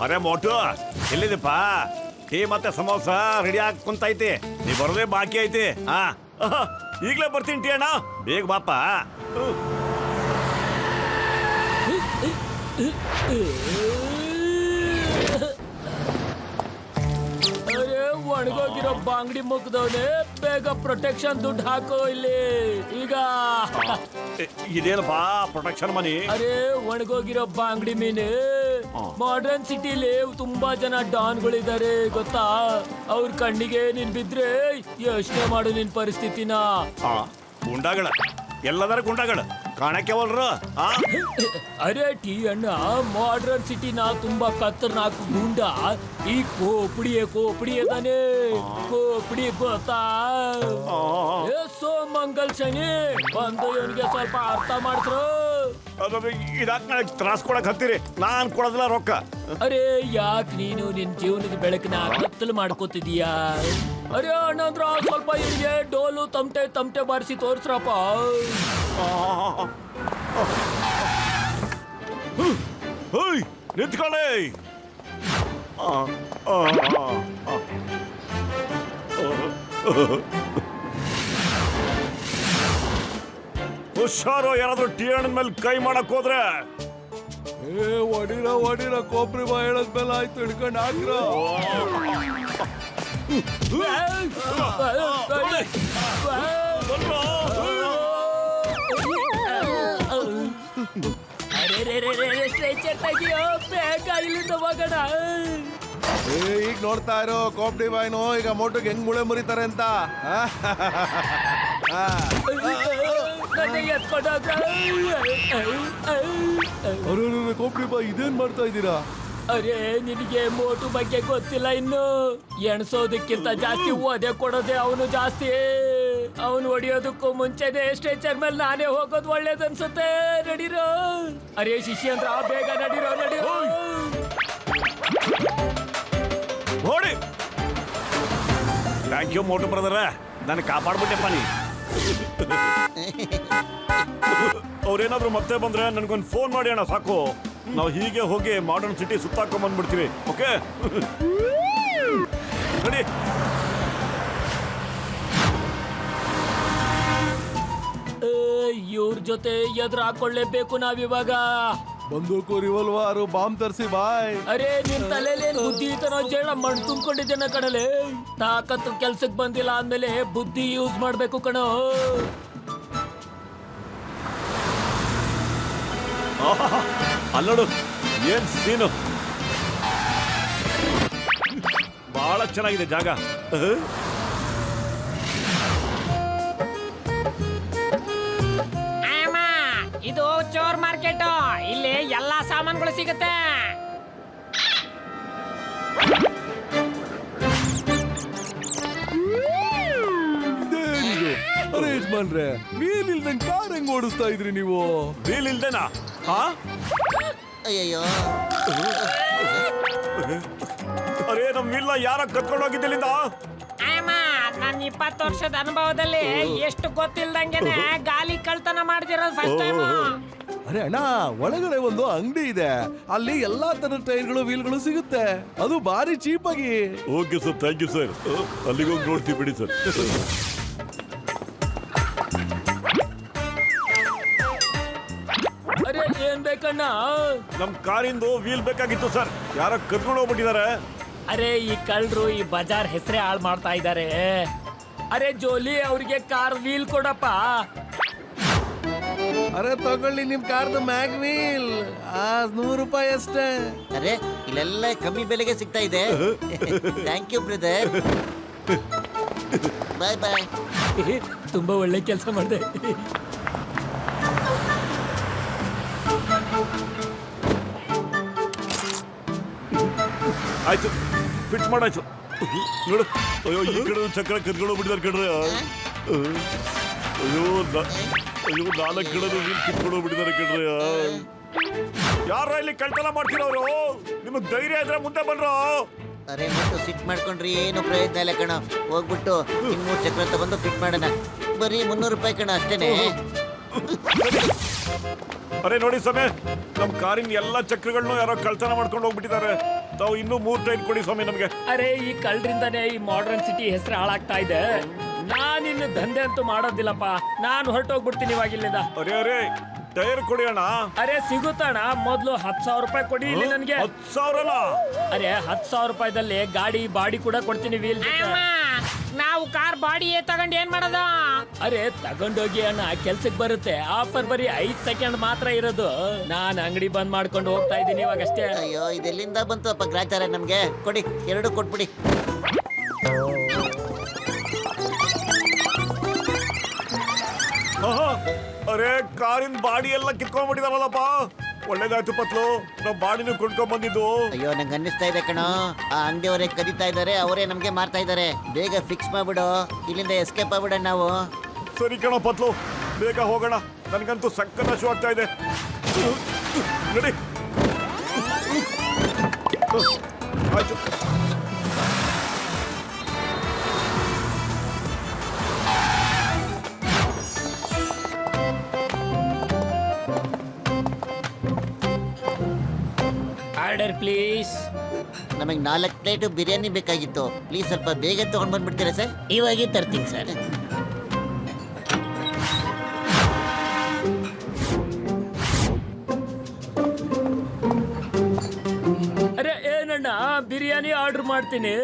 ಅರೆ ಮೋಟು ಎಲ್ಲಿದೆಪ್ಪ? ಟೀ ಮತ್ತೆ ಸಮೋಸ ರೆಡಿ ಆಗಿ ಕುಂತೈತಿ. ನೀ ಬರೋದೇ ಬಾಕಿ ಐತಿ. ಈಗಲೇ ಬರ್ತೀನಿ ಟೀ ಅಣ್ಣ, ಬೇಗ ಬಾಪ. ಅರೆ ಒಣಗೋಗಿರೋ ಬಾಂಗಡಿ ಮುಗ್ದವನೆ, ಬೇಗ ಪ್ರೊಟೆಕ್ಷನ್ ದುಡ್ಡು ಹಾಕೋ ಇಲ್ಲಿ ಈಗ. ಇದೇನಪ್ಪ ಪ್ರೊಟೆಕ್ಷನ್ ಮನಿ? ಅರೆ ಒಣಗೋಗಿರೋ ಬಾಂಗಡಿ ಮೀನು. ಮಾಡರ್ನ್ ಸಿಟಿಲಿ ತುಂಬಾ ಜನ ಡಾನ್ಗಳಿದ್ದಾರೆ ಗೊತ್ತಾ? ಅವ್ರ ಕಣ್ಣಿಗೆ ನೀನ್ ಬಿದ್ರೆ ಯೋಚನೆ ಮಾಡು ನಿನ್ ಪರಿಸ್ಥಿತಿನ. ಗುಂಡಾಗಳ ಎಲ್ಲದರ ಗುಂಡಾಗಳ ಕಾಣಕ್ಕೆ ಅವಲ್ರು. ಅರೆ ಟೀ ಅಣ್ಣ, ಮಾಡರ್ನ್ ಸಿಟಿನ ತುಂಬಾ ಖತರ್ನಾಕ್ ಗುಂಡ ಈ ಕೋಪಡಿಯೇ ತಾನೆ. ಕೋಪಡಿ ಗೊತ್ತಾ? ಸೋ ಮಂಗಲ್ ಶನಿ ಬಂದು ಇವನಿಗೆ ಸ್ವಲ್ಪ ಅರ್ಥ ಮಾಡಿದ್ರು. ಇದಾಕ್ ನನಗೆ ತ್ರಾಸ್ ಕೊಡಕ್ ಹತ್ತೀರಿ? ನಾನ್ ಕೊಡೋದಿಲ್ಲ ರೊಕ್ಕ. ಅರೆ ಯಾಕೆ ನೀನು ನಿನ್ ಜೀವನದ ಬೆಳಕನ್ನ ಕತ್ತಲು ಮಾಡ್ಕೋತಿದೀಯಾ? ಅರೆ ಅಣ್ಣಂದ್ರ ಸ್ವಲ್ಪ ಇವನಿಗೆ ಡೋಲು ತಮಟೆ ಬಾರಿಸಿ ತೋರ್ಸ್ರಪ್ಪ. ನಿಂತ್ಕೊಳ್ಳಿ. ಹುಷಾರು, ಯಾರಾದ್ರೂ ಟೀ ಹಣ್ಣಿನ ಮೇಲೆ ಕೈ ಮಾಡಕ್ ಹೋದ್ರೆ. ಒಡಿರ ಕೊಬ್ರಿ ಬಾ ಹೇಳದ್ಮೇಲೆ ಆಯ್ತು, ಹಿಡ್ಕೊಂಡು ಹಾಕ್ರ. ಈಗ ನೋಡ್ತಾ ಇರೋ ಕೋಪ್ಡಿ ಬಾಯ್ನು ಈಗ ಮೋಟುಗೆ ಹೆಂಗ್ ಮುಳೆ ಮುರಿತಾರೆ ಅಂತ. ಕೋಪ್ಡಿ ಬಾಯ್ ಇದೇನ್ ಮಾಡ್ತಾ ಇದ್ದೀರಾ? ಅರೆ ನಿನಗೆ ಮೋಟು ಬಗ್ಗೆ ಗೊತ್ತಿಲ್ಲ ಇನ್ನು. ಎಣಸೋದಕ್ಕಿಂತ ಜಾಸ್ತಿ ಓದೆ ಕೊಡೋದೆ ಅವನು ಜಾಸ್ತಿ. ಅವನು ಹೊಡಿಯೋದಕ್ಕೂ ಮುಂಚೆನೆ ಸ್ಟ್ರೆಚರ್ ಮೇಲೆ ನಾನೇ ಹೋಗೋದು ಒಳ್ಳೇದನ್ಸುತ್ತೆ. ನಡೀರೋ. ಅರೆ ಶಿಷ್ಯಂದ್ರ ಬೇಗ ನಡೀರೋ. ನೋಡಿ, ಥ್ಯಾಂಕ್ ಯು ಮೋಟು ಬ್ರದರ, ನಾನು ಕಾಪಾಡ್ಬಿಟ್ಟೆಪ್ಪ ನೀ. ಅವ್ರೇನಾದ್ರು ಮತ್ತೆ ಬಂದ್ರೆ ನನ್ಗೊಂದು ಫೋನ್ ಮಾಡಿ ಅಣ್ಣ, ಸಾಕು. ನಾವು ಹೀಗೆ ಹೋಗಿ ಮಾಡರ್ನ್ ಸಿಟಿ ಸುತ್ತಾಕೊಂಡ್ ಬಂದ್ಬಿಡ್ತೀವಿ. ಓಕೆ ನೋಡಿ. ಇವ್ರ ಜೊತೆ ಎದುರು ಹಾಕೊಳ್ಳೇಬೇಕು ನಾವಿವಾಗ. ಬಂದೂಕು, ರಿವಲ್ವಾರು, ಬಾಂಬ್ ತರಿಸಿ ಬಾಯ್. ಅರೆ ನಿನ್ ತಲೆಯಲ್ಲಿ ಬುದ್ಧಿ ತನೋ ಜೇಳ ಮಣ್ಣು ತುಂಬಿಕೊಂಡಿದ್ದೇನ ಕಣಲೆ. ತಾಕತ್ತು ಕೆಲ್ಸಕ್ ಬಂದಿಲ್ಲ ಅಂದ್ಮೇಲೆ ಬುದ್ಧಿ ಯೂಸ್ ಮಾಡ್ಬೇಕು ಕಣೋ. ಅಲ್ಲೋಡು, ಏನ್ ಸೀನು, ಬಹಳ ಚೆನ್ನಾಗಿದೆ ಜಾಗ. ಇದು ಚೋರ್ ಮಾರ್ಕೆಟ್, ಇಲ್ಲಿ ಎಲ್ಲಾ ಸಾಮಾನುಗಳು ಸಿಗುತ್ತೆ. ಅರೆ ಯಜಮಾನ್ರೆ, ವೀಲ್ ಇಲ್ದಂಗ್ ಕಾರ್ ಹೆಂಗ್ ಓಡಿಸ್ತಾ ಇದ್ರಿ ನೀವು? ವೀಲ್ ಇಲ್ದೇನಾ? ಅಯ್ಯಯ್ಯೋ, ಅರೇ ನಮ್ ವೀಲ್ನ ಯಾರ ಕತ್ಕೊಂಡು ಹೋಗಿದ್ದಿಲ್ಲಿಂದ? ನನ್ನ 20 ವರ್ಷದ ಅನುಭವದಲ್ಲಿ ಎಷ್ಟು ಗೊತ್ತಿಲ್ದಂಗೆನೆ ಗಾಲಿ ಕಳ್ತನ ಮಾಡ್ತಿರೋದು ಫಸ್ಟ್ ಟೈಮ್. ಅರೆ ಅಣ್ಣ, ಒಳಗಡೆ ಒಂದು ಅಂಗಡಿ ಇದೆ, ಅಲ್ಲಿ ಎಲ್ಲಾ ತರದ ಟೈರ್ಗಳು ವೀಲ್ಗಳು ಸಿಗುತ್ತೆ, ಅದು ಭಾರಿ ಚೀಪ್ ಆಗಿ. Okay sir, thank you sir. ಅಲ್ಲಿಗೆ ಹೋಗಿ ನೋಡ್ತೀವಿ ಬಿಡಿ ಸರ್. ಅರೆ ಏನ್ ಬೇಕಣ್ಣ? ನಮ್ ಕಾರಿಂದು ವೀಲ್ ಬೇಕಾಗಿತ್ತು ಸರ್, ಯಾರ ಕತ್ಕೊಂಡು ಹೋಗ್ಬಿಟ್ಟಿದ್ದಾರೆ. ಅರೆ ಈ ಕಳ್ರು ಈ ಬಜಾರ್ ಹೆಸರೇ ಹಾಳು ಮಾಡ್ತಾ ಇದ್ದಾರೆ. ಅರೆ ಜೋಲಿ, ಅವ್ರಿಗೆ ಕಾರ್ ವೀಲ್ ಕೊಡಪ್ಪ. ಅರೆ ತಗೊಳ್ಳಿ ನಿಮ್ ಕಾರ್ದು ಮ್ಯಾಗ್ ವೀಲ್, 100 ರೂಪಾಯಿ ಅಷ್ಟೇ. ಅರೆ ಇಲ್ಲೆಲ್ಲ ಕಮ್ಮಿ ಬೆಲೆಗೆ ಸಿಗ್ತಾ ಇದೆ. Thank you brother. Bye bye. ತುಂಬಾ ಒಳ್ಳೆ ಕೆಲಸ ಮಾಡಿದೆ. ಆಯ್ತು, ಫಿಟ್ ಮಾಡಾಯ್ತು ನೋಡು. ಅಯ್ಯೋ ಈ ಕಡೆ ಚಕ್ರ ಕತ್ಕೊಂಡು ಹೋಗ್ಬಿಟ್ಟಿದ್ದಾರೆ ಕಡ್ರೆ. ಅಯ್ಯೋ 4 ಕಡೆ ವೀಲ್ ಕಿತ್ಕೊಂಡು ಹೋಗ್ಬಿಟ್ಟಿದ್ದಾರೆ ಕಡ್ರೆ. ಯಾರ ಇಲ್ಲಿ ಕಳ್ತನ ಮಾಡ್ತಿರೋರು? ನಿಮಗ್ ಧೈರ್ಯ ಇದ್ರೆ ಮುಂದೆ ಬನ್ರೋ. ಅರೆ ಮತ್ತು ಸಿಟ್ ಮಾಡ್ಕೊಂಡ್ರಿ ಏನು ಪ್ರಯೋಜನ ಇಲ್ಲ ಕಣ. ಹೋಗ್ಬಿಟ್ಟು 3 ಚಕ್ರ ತಗೊಂಡು ಫಿಟ್ ಮಾಡೋಣ. ಬರೀ 300 ರೂಪಾಯಿ ಕಣ ಅಷ್ಟೇನೆ. ಅರೆ ನೋಡಿ ಸಮಯ, ನಮ್ ಕಾರಿನ ಎಲ್ಲಾ ಚಕ್ರಗಳನ್ನೂ ಯಾರೋ ಕಳ್ತನ ಮಾಡ್ಕೊಂಡು ಹೋಗ್ಬಿಟ್ಟಿದ್ದಾರೆ. ತಾವು ಇನ್ನೂ 3 ಟೈರ್ ಕೊಡಿ ಸ್ವಾಮಿ ನಮ್ಗೆ. ಅರೆ ಈ ಕಳ್ಳರಿಂದಾನೇ ಈ ಮಾಡರ್ನ್ ಸಿಟಿ ಹೆಸರು ಹಾಳಾಗ್ತಾ ಇದೆ. ನಾನಿನ್ನು ದಂಧೆ ಅಂತೂ ಮಾಡೋದಿಲ್ಲಪ್ಪ. ನಾನು ಹೊರಟೋಗ್ಬಿಡ್ತೀನಿ ಇವಾಗ ಇಲ್ಲಿಂದ. ಅರೆ ಟೈರ್ ಕೊಡಿ ಅಣ್ಣ. ಅರೆ ಸಿಗುತ್ತಣ್ಣ, ಮೊದ್ಲು 10,000 ರೂಪಾಯಿ ಕೊಡಿ ಇಲ್ಲಿ ನನ್ಗೆ. 10,000 ಅರೆ 10,000 ರೂಪಾಯಿದಲ್ಲಿ ಗಾಡಿ ಬಾಡಿ ಕೂಡ ಕೊಡ್ತೀನಿ ವೀಲ್. ನಾವು ಕಾರ್ ಬಾಡಿ ತಗೊಂಡು ಏನ್ ಮಾಡೋದು? ಅರೆ ತಗೊಂಡೋಗಿ ಅಣ್ಣ, ಕೆಲ್ಸಕ್ಕೆ ಬರುತ್ತೆ. ಆಫರ್ ಬರೀ 5 ಸೆಕೆಂಡ್ ಮಾತ್ರ ಇರೋದು. ನಾನು ಅಂಗಡಿ ಬಂದ್ ಮಾಡ್ಕೊಂಡು ಹೋಗ್ತಾ ಇದ್ದೀನಿ ಇವಾಗ ಅಷ್ಟೇ. ಅಯ್ಯೋ ಇದೆಲ್ಲಿಂದ ಬಂತು ಅಪ್ಪ ಗ್ರಾಚಾರ ನಮ್ಗೆ? ಕೊಡಿ, 2 ಕೊಟ್ಬಿಡಿ. ಅರೆ ಕಾರಿನ ಬಾಡಿ ಎಲ್ಲ ಕಿತ್ಕೊಂಡ್ಬಿಟ್ಟಿದಾರಲ್ಲಪ್ಪ. ಒಳ್ಳೇದಾಯ್ತು ಪತ್ಲು, ನಾವು ಬಾಡಿನೂ ಕೊಂಡ್ಕೊಂಡ್ ಬಂದಿದ್ದು. ಅಯ್ಯೋ ನಂಗೆ ಅನ್ನಿಸ್ತಾ ಇದೆ ಕಣೋ, ಆ ಅಂಗಡಿಯವರೇ ಕದೀತಾ ಇದ್ದಾರೆ, ಅವರೇ ನಮ್ಗೆ ಮಾರ್ತಾ ಇದ್ದಾರೆ. ಬೇಗ ಫಿಕ್ಸ್ ಮಾಡ್ಬಿಡು, ಇಲ್ಲಿಂದ ಎಸ್ಕೇಪ್ ಆಗ್ಬಿಡ ನಾವು. ಸರಿ ಕಣೋ ಪತ್ಲು, ಬೇಗ ಹೋಗೋಣ. ನನಗಂತೂ ಸಕ್ಕತ್ತ ಶೂ ಆಗ್ತಾ ಇದೆ. ನಡಿ. ಆಯ್ತು. Order please. ನಮಗೆ 4 ಪ್ಲೇಟ್ ಬಿರಿಯಾನಿ ಬೇಕಾಗಿತ್ತು. ಪ್ಲೀಸ್ ಸ್ವಲ್ಪ ಬೇಗ ತಗೊಂಡ್ ಬಂದ್ಬಿಡ್ತೀರಾ ಸರ್? ಇವಾಗೇ ತರ್ತೀನಿ ಸರ್. ಅರೆ ಏನಣ್ಣ, ಬಿರಿಯಾನಿ ಆರ್ಡರ್ ಮಾಡ್ತೀನಿ.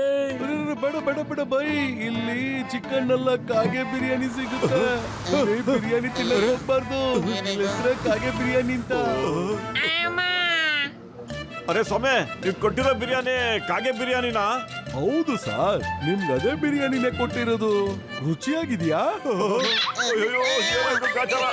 ಬೇಡ ಬೇಡ ಬೇಡ ಬೈ, ಇಲ್ಲಿ ಚಿಕನ್ ಅಲ್ಲ ಕಾಗೆ ಬಿರಿಯಾನಿ ಸಿಗುತ್ತೆ. ಬರೀ ಬಿರಿಯಾನಿ ತಿನ್ನಕ್ ಹೋಗ್ಬಾರ್ದು. ಹೆಸರೇ ಕಾಗೆ ಬಿರಿಯಾನಿ ಅಂತ. ಅರೆ ಸ್ವಾಮಿ, ನೀವು ಕೊಟ್ಟಿರೋ ಬಿರಿಯಾನಿ ಕಾಗೆ ಬಿರಿಯಾನಿನಾ? ಹೌದು ಸರ್, ನಿಮ್ಗೆ ಅದೇ ಬಿರಿಯಾನಿನೇ ಕೊಟ್ಟಿರೋದು. ರುಚಿಯಾಗಿದ್ಯಾ? ಅಯ್ಯೋ, ಏನಿದು ಗಾಚಾರ?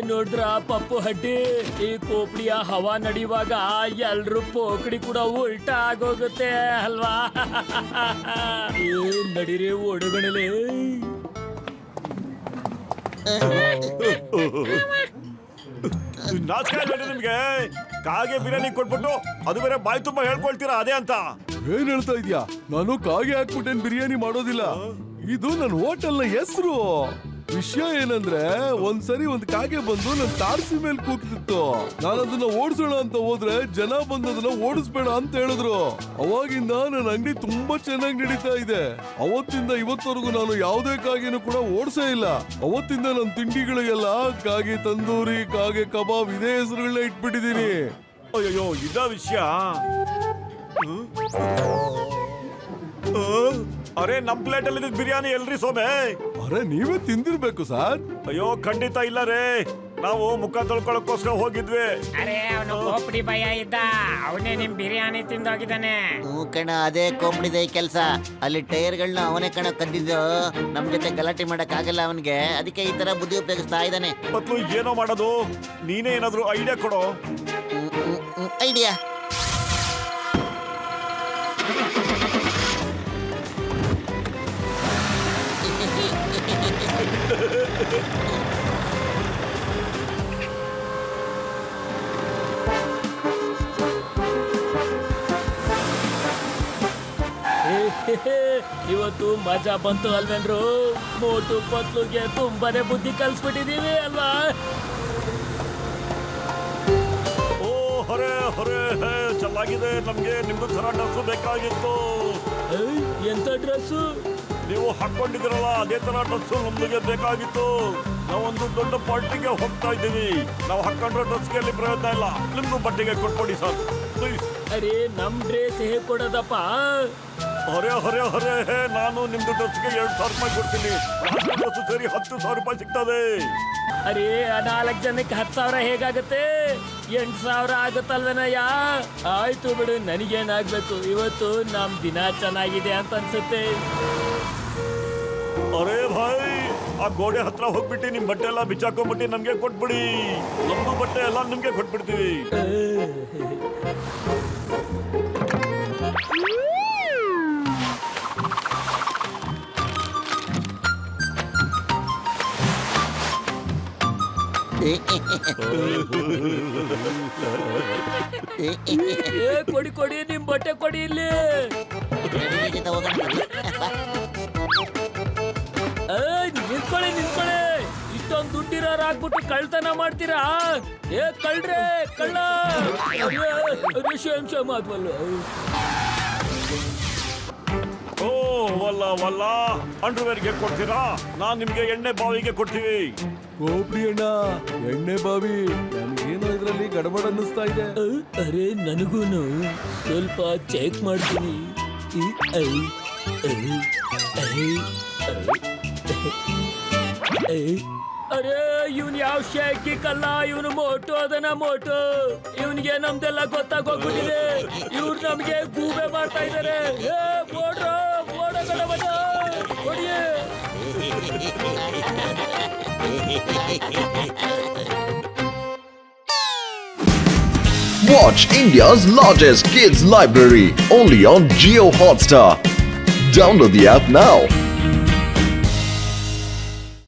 ನೋಡ್ರ ಪಪ್ಪು ಹಡ್ಡಿ, ಈ ಕೋಪಡಿಯ ಹವಾ ನಡೆಯುವಾಗ ಎಲ್ರು ಪೋಕಡಿ ಕೂಡ ಉಲ್ಟಾ ಆಗೋಗುತ್ತೆ ಅಲ್ವಾ? ನಡಿರಿ ಒಡಗಣಲೆ. ನಾಚಿಕೆ ಇಲ್ಲ ನಿಮ್ಗೆ? ಕಾಗೆ ಬಿರಿಯಾನಿ ಕೊಟ್ಬಿಟ್ಟು ಅದು ಬೇರೆ ಬಾಯಿ ತುಂಬಾ ಹೇಳ್ಕೊಳ್ತೀರಾ ಅದೇ ಅಂತ. ಏನ್ ಹೇಳ್ತಾ ಇದ್ಯಾ? ನಾನು ಕಾಗೆ ಹಾಕ್ಬಿಟ್ಟೇನ್ ಬಿರಿಯಾನಿ ಮಾಡೋದಿಲ್ಲ. ಇದು ನನ್ನ ಹೋಟೆಲ್ ನ ಹೆಸರು. ವಿಷಯ ಏನಂದ್ರೆ, ಒಂದ್ಸರಿ ಒಂದ್ ಕಾಗೆ ಬಂದು ನನ್ ತಾರಸಿ ಮೇಲೆ ಕೂಗ್ತಿತ್ತು. ನಾನು ಅದನ್ನ ಓಡಿಸೋಣ ಅಂತ ಹೋದ್ರೆ ಜನ ಬಂದು ಅದನ್ನ ಓಡಿಸ್ಬೇಡ ಅಂತ ಹೇಳಿದ್ರು. ಅವಾಗಿಂದ ನನ್ನ ಅಂಗಡಿ ತುಂಬಾ ಚೆನ್ನಾಗಿ ನಡೀತಾ ಇದೆ. ಅವತ್ತಿಂದ ಇವತ್ತವರೆಗೂ ನಾನು ಯಾವುದೇ ಕಾಗೆನೂ ಕೂಡ ಓಡಿಸೇ ಇಲ್ಲ. ಅವತ್ತಿಂದ ನನ್ನ ತಿಂಡಿಗಳಿಗೆಲ್ಲ ಕಾಗೆ ತಂದೂರಿ, ಕಾಗೆ ಕಬಾಬ್ ಇದೇ ಹೆಸರುಗಳನ್ನ ಇಟ್ಬಿಟ್ಟಿದೀನಿ. ಅಯ್ಯೋ ಇದ ವಿಷಯ. ಅರೆ ನಮ್ ಪ್ಲೇಟ್ ಅಲ್ಲಿ ಬಿರಿಯಾನಿ ಎಲ್ರಿ ಸೋಮೆ? ಅರೆ ನೀವೇ ತಿಂದಿರ್ಬೇಕು ಸರ್. ಅಯ್ಯೋ ಖಂಡಿತ ಇಲ್ಲ ರೇ, ನಾವು ಮುಖ ತೊಳ್ಕೊಳಕ್ಕೋಸ್ಕರ ಹೋಗಿದ್ವಿ. ಅರೆ ಅವನು ಕೋಪಡಿ ಭಯ ಇದ್ದ, ಅವನೇ ನಿಮ್ ಬಿರಿಯಾನಿ ತಿಂದೋಗಿದ್ದಾನೆ. ಕಣ, ಅದೇ ಕೊಂಬಿಡಿದೆ ಈ ಕೆಲಸ. ಅಲ್ಲಿ ಟೈರ್ಗಳನ್ನ ಅವನೇ ಕಣ ಕದ್ದಿದ್ದು. ನಮ್ ಜೊತೆ ಗಲಾಟೆ ಮಾಡಕ್ ಆಗಲ್ಲ ಅವನ್ಗೆ, ಅದಕ್ಕೆ ಈ ತರ ಬುದ್ಧಿ ಉಪಯೋಗಿಸ್ತಾ ಇದ್ದಾನೆ. ಮತ್ಲು ಏನೋ ಮಾಡೋದು? ನೀನೇ ಏನಾದ್ರು ಐಡಿಯಾ ಕೊಡೋ. ಐಡಿಯಾ? ಇವತ್ತು ಮಜಾ ಬಂತು ಅಲ್ವೇನ್ರು? ಮೋಟು ಪತ್ಲುಗೆ ತುಂಬಾನೇ ಬುದ್ಧಿ ಕಲ್ಸ್ಬಿಟ್ಟಿದೀವಿ ಅಲ್ವಾ? ಓ ಹೊರೆ ಹೊರೆ, ಚೆನ್ನಾಗಿದೆ. ನಮ್ಗೆ ನಿಮ್ದು ತರ ಡ್ರೆಸ್ ಬೇಕಾಗಿತ್ತು. ಎಂತ ಡ್ರೆಸ್ಸು? ನೀವು ಹಾಕೊಂಡಿದಿರಲ್ಲ ಅದೇ ತರ ಡ್ರೆಸ್ ನಮ್ಗೆ ಬೇಕಾಗಿತ್ತು. ನಾವೊಂದು ದೊಡ್ಡ ಪಾರ್ಟಿಗೆ ಹೋಗ್ತಾ ಇದ್ದೀವಿ. ನಾವು ಹಾಕೊಂಡ್ರೆ ಡ್ರೆಸ್ಗೆ ಅಲ್ಲಿ ಪ್ರಯೋಜನ ಇಲ್ಲ. ನಿಮ್ದು ಬಟ್ಟೆಗೆ ಕೊಟ್ಕೊಡಿ ಸರ್ ಪ್ಲೀಸ್. ಅರೆ ನಮ್ ಡ್ರೆಸ್ ಹೇಗ್ ಕೊಡೋದಪ್ಪ? ಹೊರೆ ಹೊರೆ ಹೊರೆ, ನಾನು ನಿಮ್ದು ಡ್ರೆಸ್ಗೆ 2,000 ರೂಪಾಯಿ ಕೊಡ್ತೀನಿ. ಡ್ರೆಸ್ ಸೇರಿ 10,000 ರೂಪಾಯಿ ಸಿಗ್ತದೆ. ಅರೆ 4 ಜನಕ್ಕೆ 10,000 ಹೇಗಾಗತ್ತೆ? 8,000 ಆಗುತ್ತಲ್ವೇನಯ್ಯ? ಆಯ್ತು ಬಿಡು, ನನಗೇನಾಗ್ಬೇಕು? ಇವತ್ತು ನಮ್ ದಿನ ಚೆನ್ನಾಗಿದೆ ಅಂತ ಅನ್ಸುತ್ತೆ. ಅರೆ ಭಾಯ್, ಆ ಗೋಡೆ ಹತ್ರ ಹೋಗ್ಬಿಟ್ಟು ನಿಮ್ ಬಟ್ಟೆ ಎಲ್ಲ ಬಿಚ್ಚಾಕೊಂಡ್ಬಿಟ್ಟು ನಮ್ಗೆ ಕೊಟ್ಬಿಡಿ. ನಮ್ದು ಬಟ್ಟೆ ಎಲ್ಲ ನಿಮ್ಗೆ ಕೊಟ್ಬಿಡ್ತೀವಿ. ಕೊಡಿ ಕೊಡಿ, ನಿಮ್ ಬಟ್ಟೆ ಕೊಡಿ ಇಲ್ಲಿ. ನಿಂತ್ಕೊಳ್ಳಿ ಇಷ್ಟೊಂದು ದುಡ್ಡಿರೋರ್ ಆಗ್ಬಿಟ್ಟು ಕಳ್ತನ ಮಾಡ್ತೀರಾ? ಏ ಕಳ್ರೆ ಕಳ್ಳ ಶೇಮ್ ಆದ್ವಲ್ಲ. ಓ ವಲ್ಲ ಅಂಡರ್ವೇರ್ಗೆ ಕೊಡ್ತೀರಾ? ನಾನ್ ನಿಮ್ಗೆ ಎಣ್ಣೆ ಬಾವಿಗೆ ಕೊಡ್ತೀವಿ. ಕೋಪಡಿ ಅಣ್ಣ, ಎಣ್ಣೆ ಬಾವಿ ನನಗೇನೋ ಇದ್ರಲ್ಲಿ ಗಡಬಡ ಅನ್ನಿಸ್ತಾ ಇದೆ. ಅರೆ ನನಗೂನು ಸ್ವಲ್ಪ ಚೆಕ್ ಮಾಡ್ತೀನಿ. ಅರೆ ಇವನ್ ಯಾವ ಶೇಕಿಕಲ್ಲ, ಇವನು ಮೋಟು ಅದನ ಮೋಟು. ಇವನ್ಗೆ ನಮ್ದೆಲ್ಲ ಗೊತ್ತಾಗೋಗ್ಬಿಟ್ಟಿದೆ. ಇವ್ರು ನಮ್ಗೆ ಗೂಬೆ ಮಾಡ್ತಾ ಇದಾರೆ. Watch India's largest kids library only on Jio Hotstar. Download the app now.